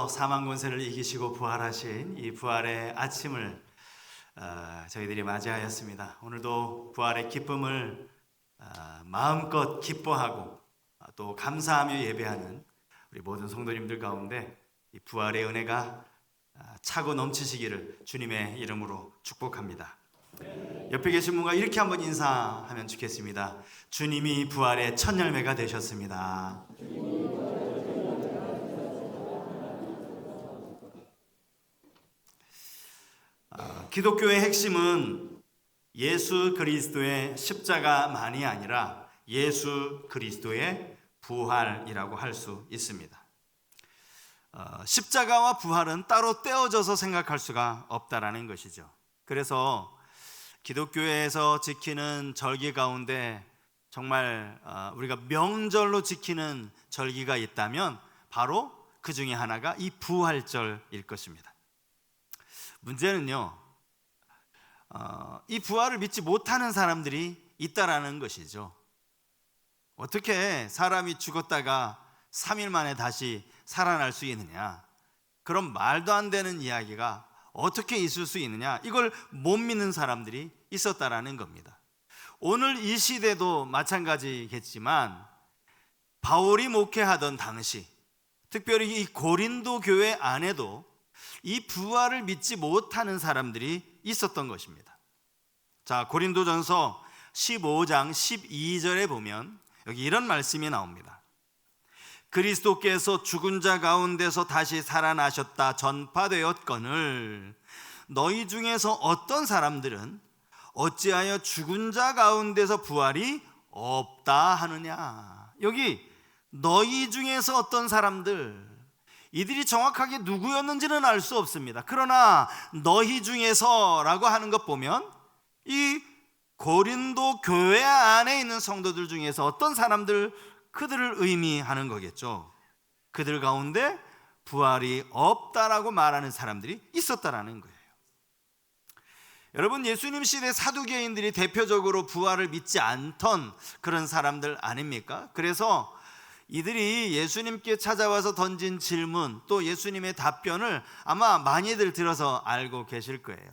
죽음으로 사망 권세를 이기시고 부활하신 이 부활의 아침을 저희들이 맞이하였습니다. 오늘도 부활의 기쁨을 마음껏 기뻐하고 또 감사하며 예배하는 우리 모든 성도님들 가운데 이 부활의 은혜가 차고 넘치시기를 주님의 이름으로 축복합니다. 옆에 계신 분과 이렇게 한번 인사하면 좋겠습니다. 주님이 부활의 첫 열매가 되셨습니다. 기독교의 핵심은 예수 그리스도의 십자가만이 아니라 예수 그리스도의 부활이라고 할 수 있습니다. 십자가와 부활은 따로 떼어져서 생각할 수가 없다라는 것이죠. 그래서 기독교에서 지키는 절기 가운데 정말 우리가 명절로 지키는 절기가 있다면 바로 그 중에 하나가 이 부활절일 것입니다. 문제는요, 이 부활을 믿지 못하는 사람들이 있다라는 것이죠. 어떻게 사람이 죽었다가 3일 만에 다시 살아날 수 있느냐, 그런 말도 안 되는 이야기가 어떻게 있을 수 있느냐, 이걸 못 믿는 사람들이 있었다라는 겁니다. 오늘 이 시대도 마찬가지겠지만 바울이 목회하던 당시, 특별히 이 고린도 교회 안에도 이 부활을 믿지 못하는 사람들이 있었던 것입니다. 자, 고린도전서 15장 12절에 보면 여기 이런 말씀이 나옵니다. 그리스도께서 죽은 자 가운데서 다시 살아나셨다 전파되었거늘 너희 중에서 어떤 사람들은 어찌하여 죽은 자 가운데서 부활이 없다 하느냐. 여기 너희 중에서 어떤 사람들, 이들이 정확하게 누구였는지는 알 수 없습니다. 그러나 너희 중에서라고 하는 것 보면 이 고린도 교회 안에 있는 성도들 중에서 어떤 사람들, 그들을 의미하는 거겠죠. 그들 가운데 부활이 없다라고 말하는 사람들이 있었다라는 거예요. 여러분, 예수님 시대 사두개인들이 대표적으로 부활을 믿지 않던 그런 사람들 아닙니까? 그래서 이들이 예수님께 찾아와서 던진 질문, 또 예수님의 답변을 아마 많이들 들어서 알고 계실 거예요.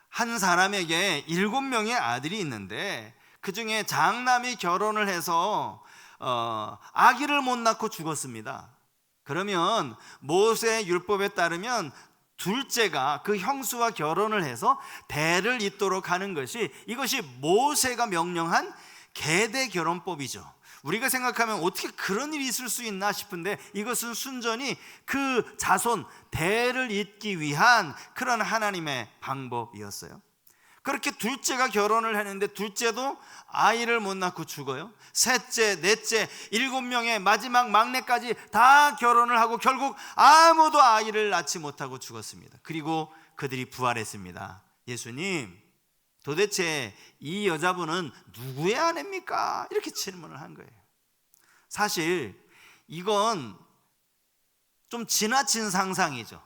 한 사람에게 7명의 아들이 있는데 그 중에 장남이 결혼을 해서 아기를 못 낳고 죽었습니다. 그러면 모세 율법에 따르면 둘째가 그 형수와 결혼을 해서 대를 잇도록 하는 것이, 이것이 모세가 명령한 계대 결혼법이죠. 우리가 생각하면 어떻게 그런 일이 있을 수 있나 싶은데 이것은 순전히 그 자손 대를 잇기 위한 그런 하나님의 방법이었어요. 그렇게 둘째가 결혼을 했는데 둘째도 아이를 못 낳고 죽어요. 셋째, 넷째, 7명의 마지막 막내까지 다 결혼을 하고 결국 아무도 아이를 낳지 못하고 죽었습니다. 그리고 그들이 부활했습니다. 예수님, 도대체 이 여자분은 누구의 아내입니까? 이렇게 질문을 한 거예요. 사실 이건 좀 지나친 상상이죠.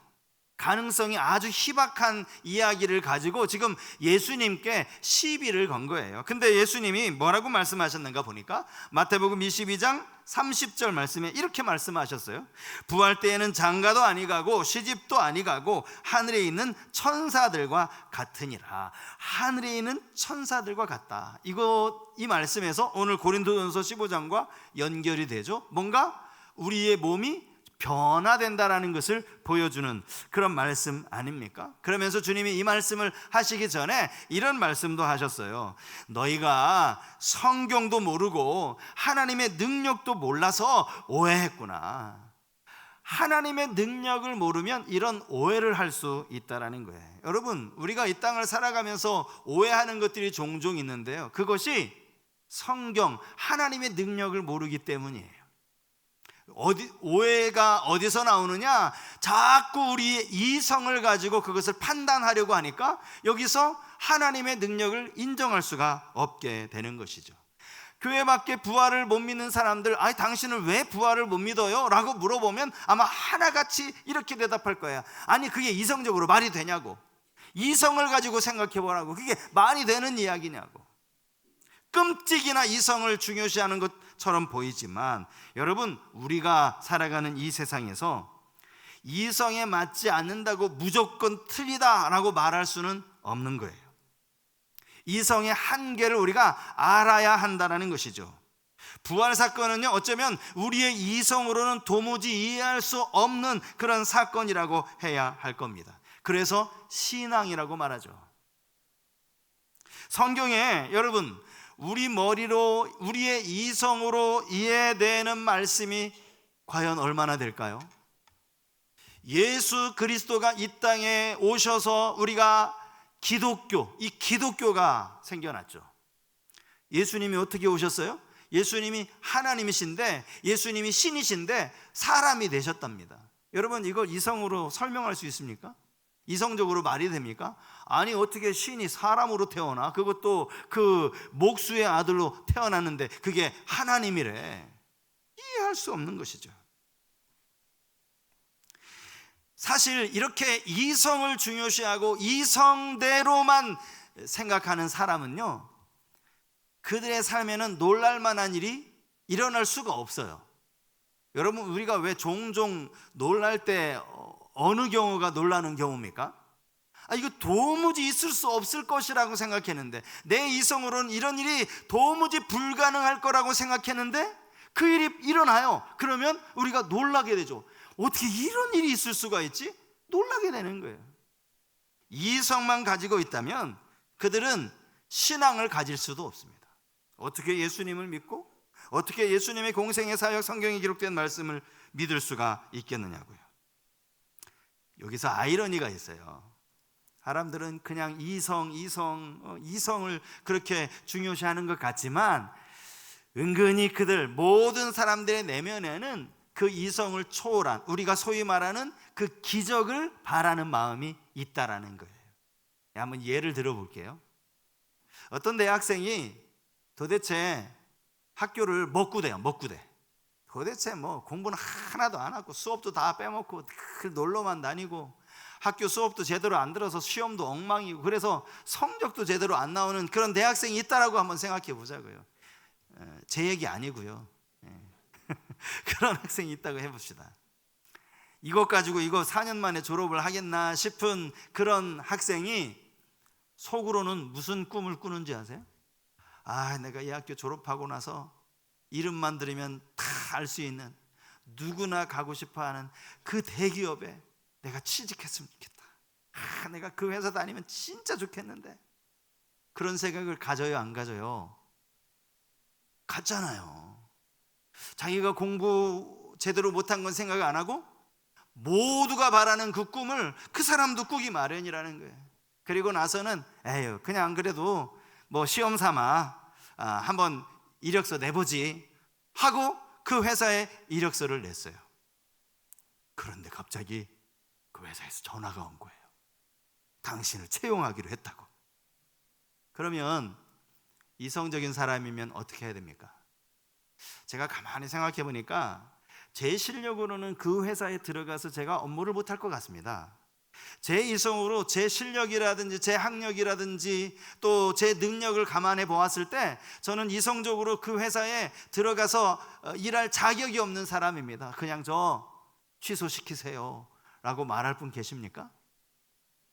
가능성이 아주 희박한 이야기를 가지고 지금 예수님께 시비를 건 거예요. 근데 예수님이 뭐라고 말씀하셨는가 보니까 마태복음 22장 30절 말씀에 이렇게 말씀하셨어요. 부활 때에는 장가도 아니 가고 시집도 아니 가고 하늘에 있는 천사들과 같으니라. 하늘에 있는 천사들과 같다. 이 말씀에서 오늘 고린도전서 15장과 연결이 되죠. 뭔가 우리의 몸이 변화된다라는 것을 보여주는 그런 말씀 아닙니까? 그러면서 주님이 이 말씀을 하시기 전에 이런 말씀도 하셨어요. 너희가 성경도 모르고 하나님의 능력도 몰라서 오해했구나. 하나님의 능력을 모르면 이런 오해를 할 수 있다라는 거예요. 여러분, 우리가 이 땅을 살아가면서 오해하는 것들이 종종 있는데요, 그것이 성경, 하나님의 능력을 모르기 때문이에요. 오해가 어디서 나오느냐? 자꾸 우리의 이성을 가지고 그것을 판단하려고 하니까 여기서 하나님의 능력을 인정할 수가 없게 되는 것이죠. 교회 밖에 부활을 못 믿는 사람들, 아니 당신은 왜 부활을 못 믿어요? 라고 물어보면 아마 하나같이 이렇게 대답할 거예요. 아니 그게 이성적으로 말이 되냐고. 이성을 가지고 생각해 보라고. 그게 말이 되는 이야기냐고. 끔찍이나 이성을 중요시하는 것처럼 보이지만 여러분, 우리가 살아가는 이 세상에서 이성에 맞지 않는다고 무조건 틀리다라고 말할 수는 없는 거예요. 이성의 한계를 우리가 알아야 한다는 것이죠. 부활 사건은요, 어쩌면 우리의 이성으로는 도무지 이해할 수 없는 그런 사건이라고 해야 할 겁니다. 그래서 신앙이라고 말하죠. 성경에 여러분, 우리 머리로, 우리의 이성으로 이해되는 말씀이 과연 얼마나 될까요? 예수 그리스도가 이 땅에 오셔서 우리가 기독교, 이 기독교가 생겨났죠. 예수님이 어떻게 오셨어요? 예수님이 하나님이신데, 예수님이 신이신데 사람이 되셨답니다. 여러분, 이걸 이성으로 설명할 수 있습니까? 이성적으로 말이 됩니까? 아니, 어떻게 신이 사람으로 태어나? 그것도 그 목수의 아들로 태어났는데 그게 하나님이래. 이해할 수 없는 것이죠. 사실 이렇게 이성을 중요시하고 이성대로만 생각하는 사람은요, 그들의 삶에는 놀랄만한 일이 일어날 수가 없어요. 여러분, 우리가 왜 종종 놀랄 때 어느 경우가 놀라는 경우입니까? 이거 도무지 있을 수 없을 것이라고 생각했는데, 내 이성으로는 이런 일이 도무지 불가능할 거라고 생각했는데 그 일이 일어나요. 그러면 우리가 놀라게 되죠. 어떻게 이런 일이 있을 수가 있지? 놀라게 되는 거예요. 이성만 가지고 있다면 그들은 신앙을 가질 수도 없습니다. 어떻게 예수님을 믿고 어떻게 예수님의 공생의 사역, 성경에 기록된 말씀을 믿을 수가 있겠느냐고요. 여기서 아이러니가 있어요. 사람들은 그냥 이성을 그렇게 중요시하는 것 같지만 은근히 그들 모든 사람들의 내면에는 그 이성을 초월한, 우리가 소위 말하는 그 기적을 바라는 마음이 있다라는 거예요. 한번 예를 들어볼게요. 어떤 대학생이 도대체 학교를 먹구대요. 도대체 뭐 공부는 하나도 안 하고 수업도 다 빼먹고 놀러만 다니고 학교 수업도 제대로 안 들어서 시험도 엉망이고, 그래서 성적도 제대로 안 나오는 그런 대학생이 있다라고 한번 생각해 보자고요. 제 얘기 아니고요. 그런 학생이 있다고 해봅시다. 이것 가지고 이거 4년 만에 졸업을 하겠나 싶은 그런 학생이 속으로는 무슨 꿈을 꾸는지 아세요? 내가 이 학교 졸업하고 나서 이름만 들으면 다 알 수 있는, 누구나 가고 싶어하는 그 대기업에 내가 취직했으면 좋겠다. 내가 그 회사 다니면 진짜 좋겠는데. 그런 생각을 가져요, 안 가져요? 갖잖아요. 자기가 공부 제대로 못한 건 생각 안 하고 모두가 바라는 그 꿈을 그 사람도 꾸기 마련이라는 거예요. 그리고 나서는 에휴, 그냥 안 그래도 뭐 시험 삼아 한번 이력서 내보지 하고 그 회사에 이력서를 냈어요. 그런데 갑자기 그 회사에서 전화가 온 거예요. 당신을 채용하기로 했다고. 그러면 이성적인 사람이면 어떻게 해야 됩니까? 제가 가만히 생각해 보니까 제 실력으로는 그 회사에 들어가서 제가 업무를 못할 것 같습니다. 제 이성으로 제 실력이라든지 제 학력이라든지 또 제 능력을 감안해 보았을 때 저는 이성적으로 그 회사에 들어가서 일할 자격이 없는 사람입니다. 그냥 저 취소시키세요 라고 말할 분 계십니까?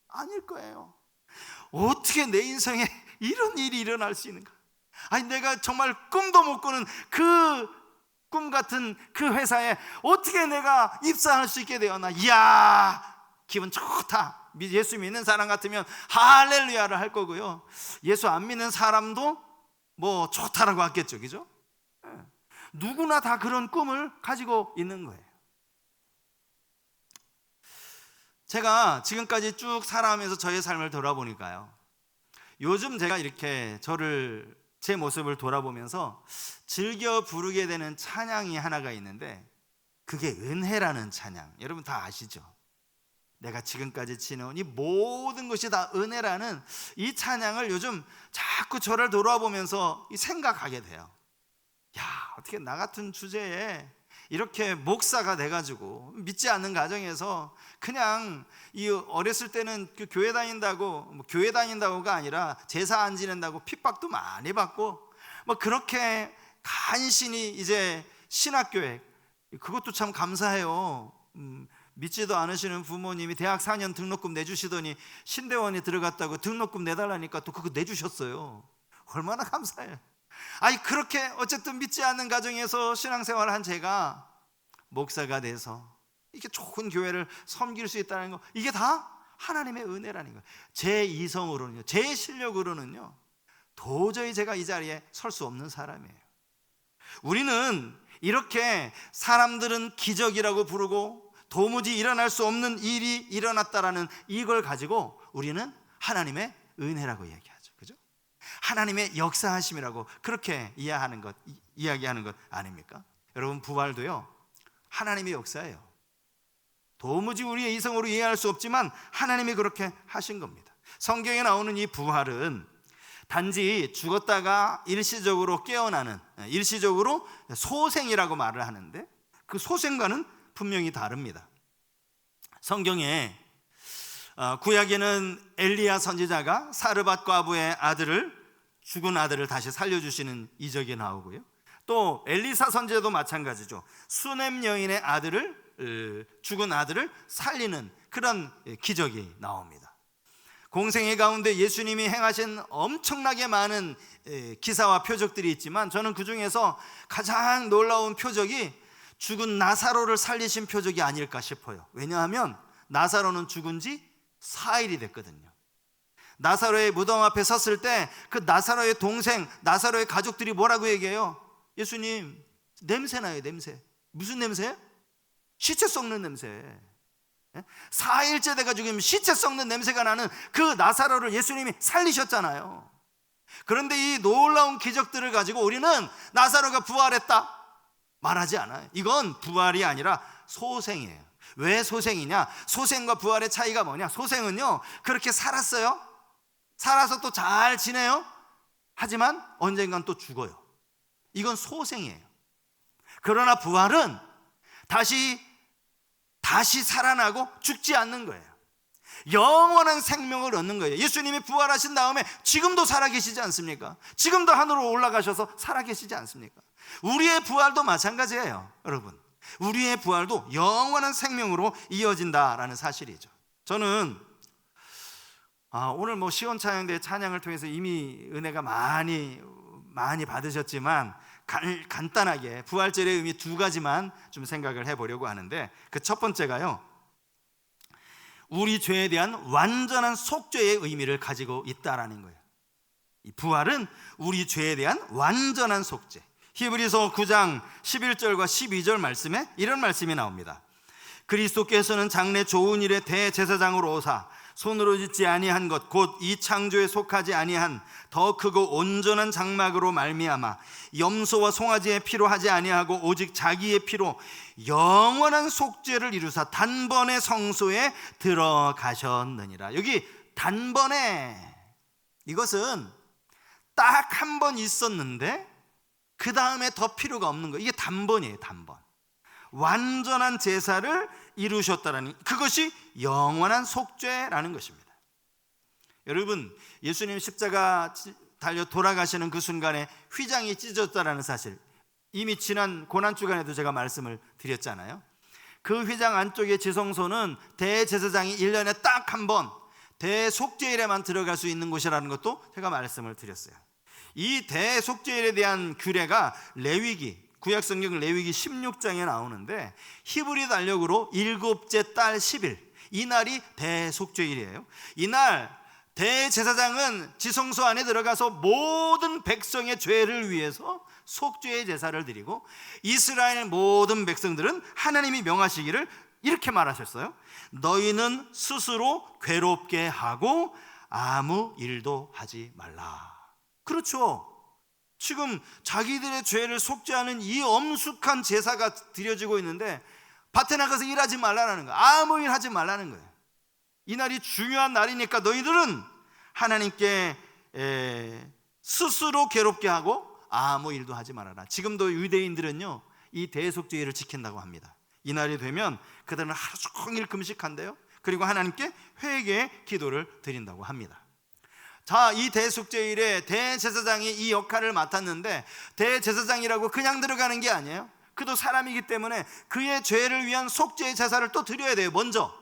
아닐 거예요. 어떻게 내 인생에 이런 일이 일어날 수 있는가? 내가 정말 꿈도 못 꾸는 그 꿈 같은 그 회사에 어떻게 내가 입사할 수 있게 되었나? 이야, 기분 좋다. 예수 믿는 사람 같으면 할렐루야를 할 거고요. 예수 안 믿는 사람도 뭐 좋다라고 하겠죠, 그죠? 누구나 다 그런 꿈을 가지고 있는 거예요. 제가 지금까지 쭉 살아가면서 저의 삶을 돌아보니까요, 요즘 제가 이렇게 제 모습을 돌아보면서 즐겨 부르게 되는 찬양이 하나가 있는데, 그게 은혜라는 찬양. 여러분 다 아시죠? 내가 지금까지 지내온 이 모든 것이 다 은혜라는 이 찬양을 요즘 자꾸 저를 돌아보면서 생각하게 돼요. 어떻게 나 같은 주제에 이렇게 목사가 돼가지고 믿지 않는 가정에서 그냥 이 어렸을 때는 그 교회 다닌다고가 아니라 제사 안 지낸다고 핍박도 많이 받고 그렇게 간신히 이제 신학교에, 그것도 참 감사해요. 믿지도 않으시는 부모님이 대학 4년 등록금 내주시더니 신대원에 들어갔다고 등록금 내달라니까 또 그거 내주셨어요. 얼마나 감사해요. 아니, 그렇게 어쨌든 믿지 않는 가정에서 신앙생활을 한 제가 목사가 돼서 이렇게 좋은 교회를 섬길 수 있다는 거, 이게 다 하나님의 은혜라는 거예요. 제 이성으로는요, 제 실력으로는요, 도저히 제가 이 자리에 설 수 없는 사람이에요. 우리는 이렇게 사람들은 기적이라고 부르고 도무지 일어날 수 없는 일이 일어났다라는 이걸 가지고 우리는 하나님의 은혜라고 얘기하죠. 그죠? 하나님의 역사하심이라고 그렇게 이야기하는 것 아닙니까? 여러분, 부활도요, 하나님의 역사예요. 도무지 우리의 이성으로 이해할 수 없지만 하나님이 그렇게 하신 겁니다. 성경에 나오는 이 부활은 단지 죽었다가 일시적으로 깨어나는, 일시적으로 소생이라고 말을 하는데, 그 소생과는 분명히 다릅니다. 성경에 구약에는 엘리야 선지자가 사르밧 과부의 죽은 아들을 다시 살려주시는 이적이 나오고요, 또 엘리사 선지자도 마찬가지죠. 수넴 여인의 죽은 아들을 살리는 그런 기적이 나옵니다. 공생애 가운데 예수님이 행하신 엄청나게 많은 기사와 표적들이 있지만, 저는 그 중에서 가장 놀라운 표적이 죽은 나사로를 살리신 표적이 아닐까 싶어요. 왜냐하면 나사로는 죽은 지 4일이 됐거든요. 나사로의 무덤 앞에 섰을 때 그 나사로의 동생, 나사로의 가족들이 뭐라고 얘기해요? 예수님, 냄새나요, 냄새. 무슨 냄새? 시체 썩는 냄새. 4일째 돼가지고 시체 썩는 냄새가 나는 그 나사로를 예수님이 살리셨잖아요. 그런데 이 놀라운 기적들을 가지고 우리는 나사로가 부활했다 말하지 않아요. 이건 부활이 아니라 소생이에요. 왜 소생이냐? 소생과 부활의 차이가 뭐냐? 소생은요, 그렇게 살았어요. 살아서 또 잘 지내요. 하지만 언젠간 또 죽어요. 이건 소생이에요. 그러나 부활은 다시 살아나고 죽지 않는 거예요. 영원한 생명을 얻는 거예요. 예수님이 부활하신 다음에 지금도 살아계시지 않습니까? 지금도 하늘로 올라가셔서 살아계시지 않습니까? 우리의 부활도 마찬가지예요. 여러분, 우리의 부활도 영원한 생명으로 이어진다라는 사실이죠. 저는 오늘 시온찬양대 찬양을 통해서 이미 은혜가 많이 받으셨지만, 간단하게 부활절의 의미 2가지만 좀 생각을 해보려고 하는데, 그 첫 번째가요, 우리 죄에 대한 완전한 속죄의 의미를 가지고 있다라는 거예요. 이 부활은 우리 죄에 대한 완전한 속죄. 히브리서 9장 11절과 12절 말씀에 이런 말씀이 나옵니다. 그리스도께서는 장래 좋은 일의 대제사장으로 오사 손으로 짓지 아니한 것 곧 이 창조에 속하지 아니한 더 크고 온전한 장막으로 말미암아 염소와 송아지의 피로 하지 아니하고 오직 자기의 피로 영원한 속죄를 이루사 단번에 성소에 들어가셨느니라. 여기 단번에, 이것은 딱 한 번 있었는데 그 다음에 더 필요가 없는 거예요. 이게 단번이에요. 단번. 완전한 제사를 이루셨다라는, 그것이 영원한 속죄라는 것입니다. 여러분, 예수님 십자가 달려 돌아가시는 그 순간에 휘장이 찢어졌다는 사실, 이미 지난 고난주간에도 제가 말씀을 드렸잖아요. 그 휘장 안쪽의 지성소는 대제사장이 1년에 딱 한 번 대속죄일에만 들어갈 수 있는 곳이라는 것도 제가 말씀을 드렸어요. 이 대속죄일에 대한 규례가 구약성경 레위기 16장에 나오는데, 히브리 달력으로 7째 달 10일, 이날이 대속죄일이에요. 이날 대제사장은 지성소 안에 들어가서 모든 백성의 죄를 위해서 속죄의 제사를 드리고, 이스라엘 모든 백성들은 하나님이 명하시기를 이렇게 말하셨어요. 너희는 스스로 괴롭게 하고 아무 일도 하지 말라. 그렇죠. 지금 자기들의 죄를 속죄하는 이 엄숙한 제사가 드려지고 있는데 밭에 나가서 일하지 말라는 거예요. 아무 일 하지 말라는 거예요. 이 날이 중요한 날이니까 너희들은 하나님께 스스로 괴롭게 하고 아무 일도 하지 말아라. 지금도 유대인들은요, 이 대속죄일을 지킨다고 합니다. 이 날이 되면 그들은 하루 종일 금식한대요. 그리고 하나님께 회개의 기도를 드린다고 합니다. 자, 이 대속죄일에 대제사장이 이 역할을 맡았는데, 대제사장이라고 그냥 들어가는 게 아니에요. 그도 사람이기 때문에 그의 죄를 위한 속죄의 제사를 또 드려야 돼요, 먼저.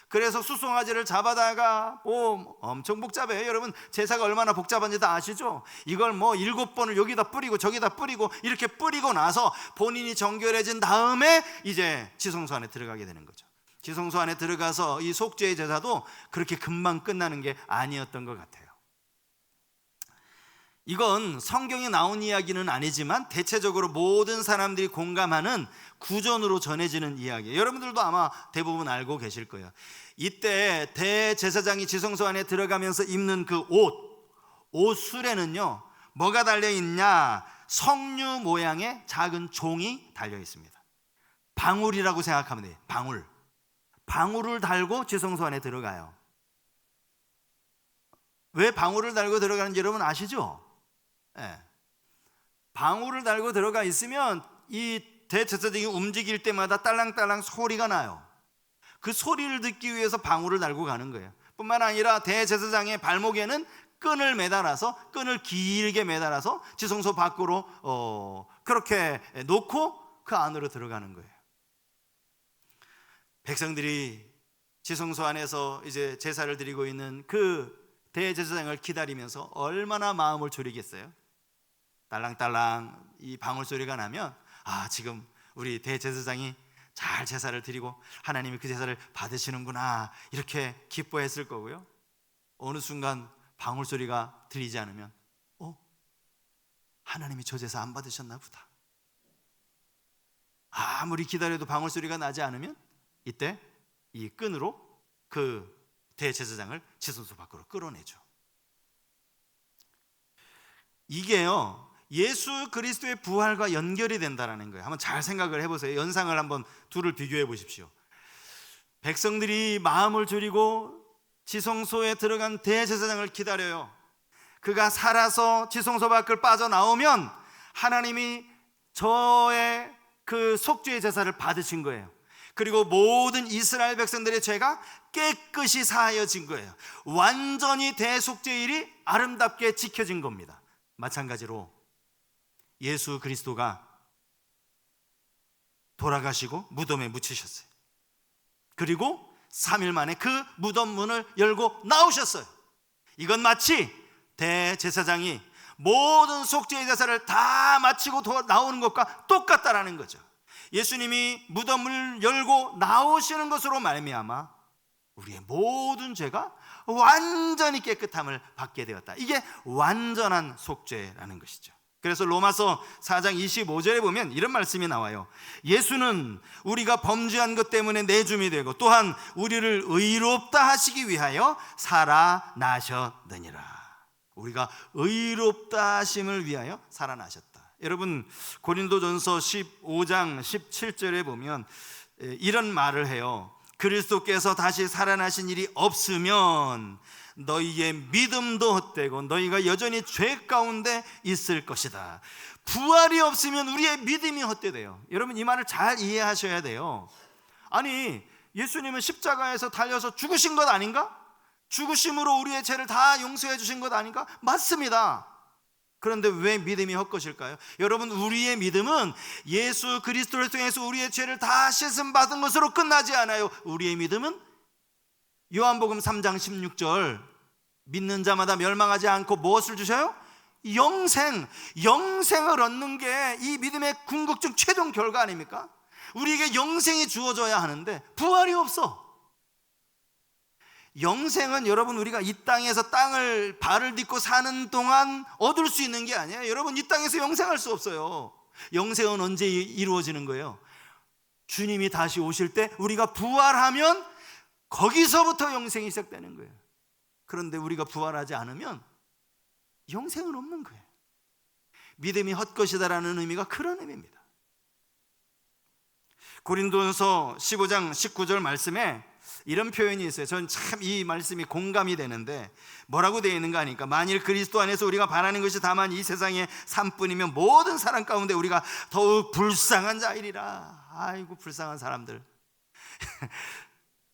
그래서 수송아지를 잡아다가 엄청 복잡해요. 여러분, 제사가 얼마나 복잡한지 다 아시죠? 이걸 7번을 여기다 뿌리고 저기다 뿌리고 이렇게 뿌리고 나서 본인이 정결해진 다음에 이제 지성소 안에 들어가게 되는 거죠. 지성소 안에 들어가서 이 속죄의 제사도 그렇게 금방 끝나는 게 아니었던 것 같아요. 이건 성경에 나온 이야기는 아니지만 대체적으로 모든 사람들이 공감하는 구전으로 전해지는 이야기예요. 여러분들도 아마 대부분 알고 계실 거예요. 이때 대제사장이 지성소 안에 들어가면서 입는 그 옷술에는요, 뭐가 달려있냐? 석류 모양의 작은 종이 달려 있습니다. 방울이라고 생각하면 돼요. 방울을 달고 지성소 안에 들어가요. 왜 방울을 달고 들어가는지 여러분 아시죠? 네. 방울을 달고 들어가 있으면 이 대제사장이 움직일 때마다 딸랑딸랑 소리가 나요. 그 소리를 듣기 위해서 방울을 달고 가는 거예요. 뿐만 아니라 대제사장의 발목에는 끈을 길게 매달아서 지성소 밖으로 그렇게 놓고 그 안으로 들어가는 거예요. 백성들이 지성소 안에서 이제 제사를 드리고 있는 그 대제사장을 기다리면서 얼마나 마음을 졸이겠어요? 딸랑딸랑 이 방울 소리가 나면 지금 우리 대제사장이 잘 제사를 드리고 하나님이 그 제사를 받으시는구나, 이렇게 기뻐했을 거고요. 어느 순간 방울 소리가 들리지 않으면 하나님이 저 제사 안 받으셨나 보다. 아무리 기다려도 방울 소리가 나지 않으면 이때 이 끈으로 그 대제사장을 지성소 밖으로 끌어내죠. 이게요, 예수 그리스도의 부활과 연결이 된다는 거예요. 한번 잘 생각을 해보세요. 연상을 한번 둘을 비교해 보십시오. 백성들이 마음을 졸이고 지성소에 들어간 대제사장을 기다려요. 그가 살아서 지성소 밖을 빠져나오면 하나님이 저의 그 속죄의 제사를 받으신 거예요. 그리고 모든 이스라엘 백성들의 죄가 깨끗이 사하여진 거예요. 완전히 대속죄일이 아름답게 지켜진 겁니다. 마찬가지로 예수 그리스도가 돌아가시고 무덤에 묻히셨어요. 그리고 3일 만에 그 무덤 문을 열고 나오셨어요. 이건 마치 대제사장이 모든 속죄의 제사를 다 마치고 나오는 것과 똑같다라는 거죠. 예수님이 무덤을 열고 나오시는 것으로 말미암아 우리의 모든 죄가 완전히 깨끗함을 받게 되었다. 이게 완전한 속죄라는 것이죠. 그래서 로마서 4장 25절에 보면 이런 말씀이 나와요. 예수는 우리가 범죄한 것 때문에 내줌이 되고 또한 우리를 의롭다 하시기 위하여 살아나셨느니라. 우리가 의롭다 하심을 위하여 살아나셨다. 여러분, 고린도전서 15장 17절에 보면 이런 말을 해요. 그리스도께서 다시 살아나신 일이 없으면 너희의 믿음도 헛되고 너희가 여전히 죄 가운데 있을 것이다. 부활이 없으면 우리의 믿음이 헛되대요. 여러분, 이 말을 잘 이해하셔야 돼요. 아니, 예수님은 십자가에서 달려서 죽으신 것 아닌가? 죽으심으로 우리의 죄를 다 용서해 주신 것 아닌가? 맞습니다. 그런데 왜 믿음이 헛것일까요? 여러분, 우리의 믿음은 예수 그리스도를 통해서 우리의 죄를 다 씻음 받은 것으로 끝나지 않아요. 우리의 믿음은 요한복음 3장 16절 믿는 자마다 멸망하지 않고 무엇을 주셔요? 영생을 얻는 게 이 믿음의 궁극적 최종 결과 아닙니까? 우리에게 영생이 주어져야 하는데 부활이 없어. 영생은 여러분, 우리가 이 땅에서 땅을 발을 딛고 사는 동안 얻을 수 있는 게 아니에요. 여러분, 이 땅에서 영생할 수 없어요. 영생은 언제 이루어지는 거예요? 주님이 다시 오실 때 우리가 부활하면 거기서부터 영생이 시작되는 거예요. 그런데 우리가 부활하지 않으면 영생은 없는 거예요. 믿음이 헛것이다라는 의미가 그런 의미입니다. 고린도전서 15장 19절 말씀에 이런 표현이 있어요. 저는 참 이 말씀이 공감이 되는데 뭐라고 되어 있는가 하니까, 만일 그리스도 안에서 우리가 바라는 것이 다만 이 세상의 삶뿐이면 모든 사람 가운데 우리가 더욱 불쌍한 자이리라. 아이고, 불쌍한 사람들.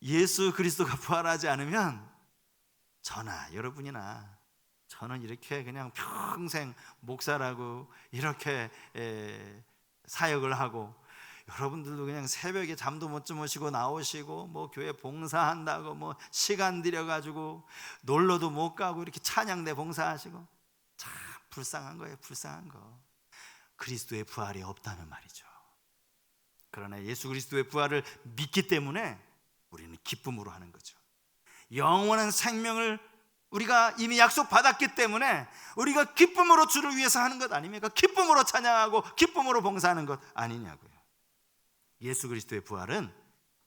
예수 그리스도가 부활하지 않으면 저나 여러분이나 저는 이렇게 그냥 평생 목사라고 이렇게 사역을 하고, 여러분들도 그냥 새벽에 잠도 못 주무시고 나오시고 뭐 교회 봉사한다고 뭐 시간 들여가지고 놀러도 못 가고 이렇게 찬양대 봉사하시고, 참 불쌍한 거예요. 불쌍한 거. 그리스도의 부활이 없다는 말이죠. 그러나 예수 그리스도의 부활을 믿기 때문에 우리는 기쁨으로 하는 거죠. 영원한 생명을 우리가 이미 약속받았기 때문에 우리가 기쁨으로 주를 위해서 하는 것 아닙니까? 기쁨으로 찬양하고 기쁨으로 봉사하는 것 아니냐고요. 예수 그리스도의 부활은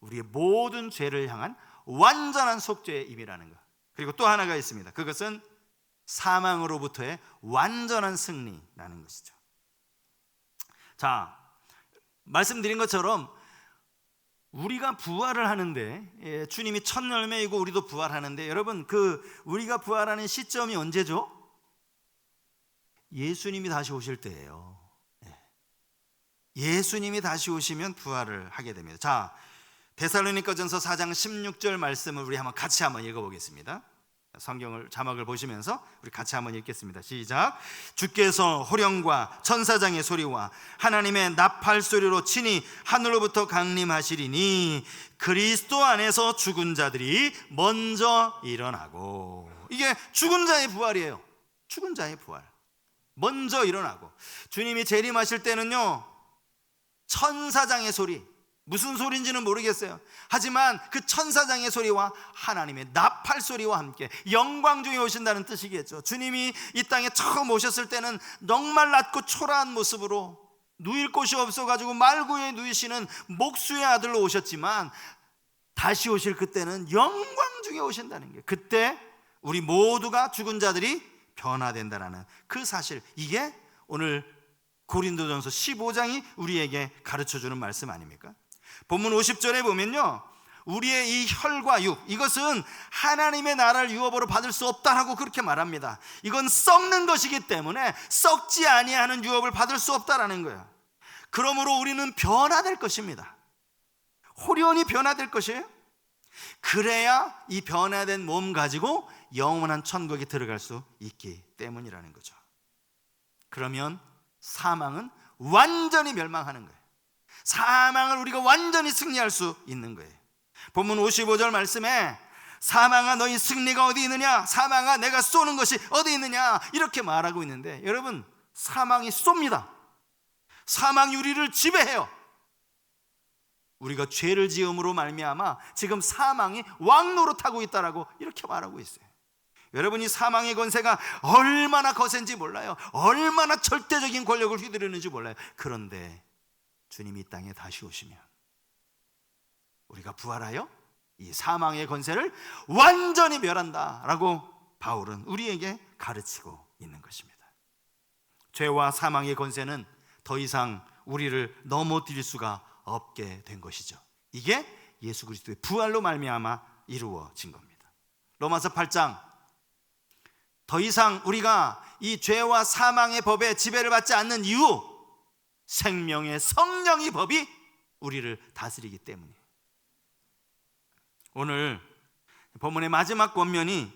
우리의 모든 죄를 향한 완전한 속죄의 임이라는 것. 그리고 또 하나가 있습니다. 그것은 사망으로부터의 완전한 승리라는 것이죠. 자, 말씀드린 것처럼 우리가 부활을 하는데, 주님이 첫 열매이고 우리도 부활하는데, 여러분 우리가 부활하는 시점이 언제죠? 예수님이 다시 오실 때예요. 예수님이 다시 오시면 부활을 하게 됩니다. 자, 데살로니가전서 4장 16절 말씀을 우리 같이 한번 읽어보겠습니다. 성경을 자막을 보시면서 우리 같이 한번 읽겠습니다. 시작. 주께서 호령과 천사장의 소리와 하나님의 나팔 소리로 친히 하늘로부터 강림하시리니 그리스도 안에서 죽은 자들이 먼저 일어나고. 이게 죽은 자의 부활이에요. 죽은 자의 부활, 먼저 일어나고. 주님이 재림하실 때는요, 천사장의 소리, 무슨 소리인지는 모르겠어요. 하지만 그 천사장의 소리와 하나님의 나팔 소리와 함께 영광 중에 오신다는 뜻이겠죠. 주님이 이 땅에 처음 오셨을 때는 넉말랐고 초라한 모습으로 누일 곳이 없어가지고 말구에 누이시는 목수의 아들로 오셨지만, 다시 오실 그때는 영광 중에 오신다는 게, 그때 우리 모두가 죽은 자들이 변화된다라는 그 사실, 이게 오늘 고린도전서 15장이 우리에게 가르쳐주는 말씀 아닙니까? 본문 50절에 보면요, 우리의 이 혈과 육, 이것은 하나님의 나라를 유업으로 받을 수 없다라고 그렇게 말합니다. 이건 썩는 것이기 때문에 썩지 아니하는 유업을 받을 수 없다라는 거예요. 그러므로 우리는 변화될 것입니다. 호련히 변화될 것이에요. 그래야 이 변화된 몸 가지고 영원한 천국에 들어갈 수 있기 때문이라는 거죠. 그러면 사망은 완전히 멸망하는 거예요. 사망을 우리가 완전히 승리할 수 있는 거예요. 본문 55절 말씀에 사망아 너희 승리가 어디 있느냐, 사망아 내가 쏘는 것이 어디 있느냐, 이렇게 말하고 있는데, 여러분, 사망이 쏩니다. 사망이 우리를 지배해요. 우리가 죄를 지음으로 말미암아 지금 사망이 왕노릇하고 있다라고 이렇게 말하고 있어요. 여러분이 사망의 권세가 얼마나 거센지 몰라요. 얼마나 절대적인 권력을 휘두르는지 몰라요. 그런데 주님이 이 땅에 다시 오시면 우리가 부활하여 이 사망의 권세를 완전히 멸한다라고 바울은 우리에게 가르치고 있는 것입니다. 죄와 사망의 권세는 더 이상 우리를 넘어뜨릴 수가 없게 된 것이죠. 이게 예수 그리스도의 부활로 말미암아 이루어진 겁니다. 로마서 8장, 더 이상 우리가 이 죄와 사망의 법에 지배를 받지 않는 이유, 생명의 성령의 법이 우리를 다스리기 때문이에요. 오늘 본문의 마지막 권면이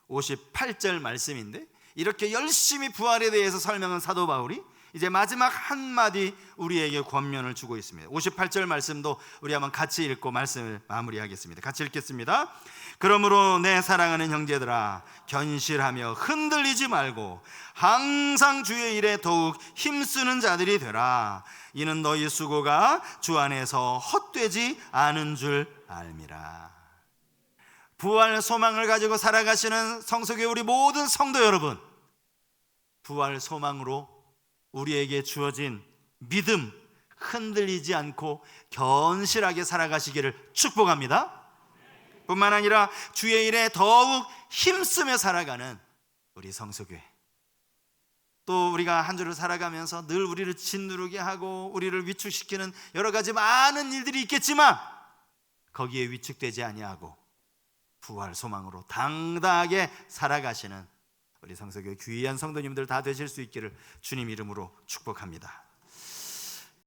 58절 말씀인데, 이렇게 열심히 부활에 대해서 설명한 사도 바울이 이제 마지막 한마디 우리에게 권면을 주고 있습니다. 58절 말씀도 우리 한번 같이 읽고 말씀을 마무리하겠습니다. 같이 읽겠습니다. 그러므로 내 사랑하는 형제들아, 견실하며 흔들리지 말고 항상 주의 일에 더욱 힘쓰는 자들이 되라. 이는 너희 수고가 주 안에서 헛되지 않은 줄 알미라. 부활 소망을 가지고 살아가시는 성서교회 우리 모든 성도 여러분, 부활 소망으로 우리에게 주어진 믿음, 흔들리지 않고 견실하게 살아가시기를 축복합니다. 뿐만 아니라 주의 일에 더욱 힘쓰며 살아가는 우리 성서교회, 또 우리가 한 주를 살아가면서 늘 우리를 짓누르게 하고 우리를 위축시키는 여러 가지 많은 일들이 있겠지만 거기에 위축되지 아니하고 부활 소망으로 당당하게 살아가시는 우리 성서교회 귀한 성도님들 다 되실 수 있기를 주님 이름으로 축복합니다.